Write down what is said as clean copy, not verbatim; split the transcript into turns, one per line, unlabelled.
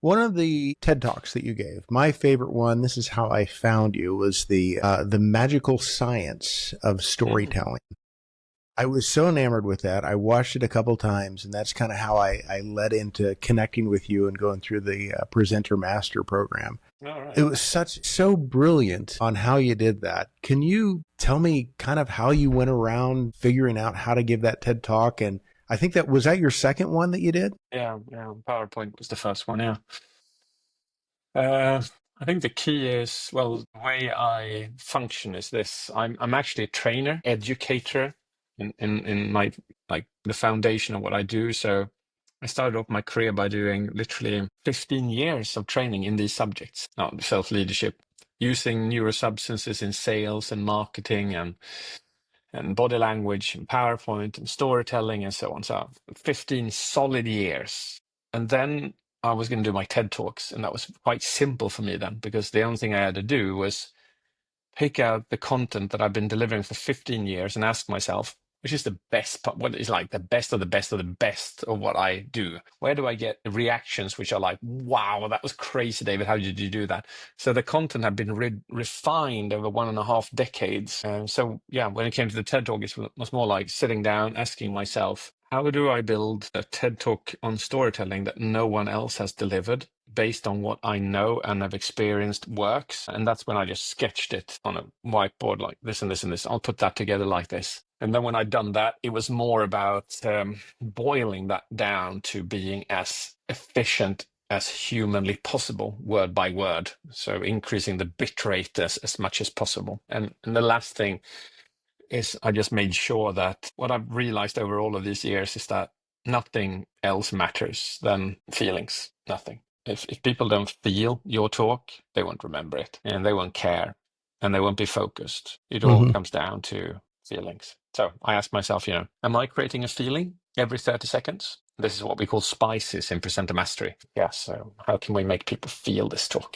One of the TED Talks that you gave, my favorite one, this is how I found you, was the magical science of
Mm.
storytelling. I was so enamored with that. I watched it a couple times, and that's kind of how I led into connecting with you and going through the Presenter Master program.
All right.
It was so brilliant on how you did that. Can you tell me kind of how you went around figuring out how to give that TED Talk? And I think that was that your second one that you did?
Yeah, yeah. PowerPoint was the first one. Yeah. Uh, I think the key is, well, the way I function is this. I'm actually a trainer, educator in my like the foundation of what I do. So I started off my career by doing literally 15 years of training in these subjects, not self-leadership, using neurosubstances in sales and marketing and body language and PowerPoint and storytelling and so on. So 15 solid years. And then I was going to do my TED Talks, and that was quite simple for me then, because the only thing I had to do was pick out the content that I've been delivering for 15 years and ask myself, which is the best part, what is like the best of the best of the best of what I do? Where do I get reactions which are like, wow, that was crazy, David. How did you do that? So the content had been refined over 1.5 decades. And so, yeah, when it came to the TED Talk, it was more like sitting down, asking myself, how do I build a TED Talk on storytelling that no one else has delivered, based on what I know and have experienced works? And that's when I just sketched it on a whiteboard, like this and this and this. I'll put that together like this. And then when I'd done that, it was more about boiling that down to being as efficient as humanly possible, word by word. So increasing the bit rate as much as possible. And the last thing is I just made sure that what I've realized over all of these years is that nothing else matters than feelings. Nothing. If people don't feel your talk, they won't remember it and they won't care and they won't be focused. It all
Mm-hmm.
comes down to feelings. So I asked myself, am I creating a feeling every 30 seconds? This is what we call spices in presenter mastery. Yeah, so how can we make people feel this talk?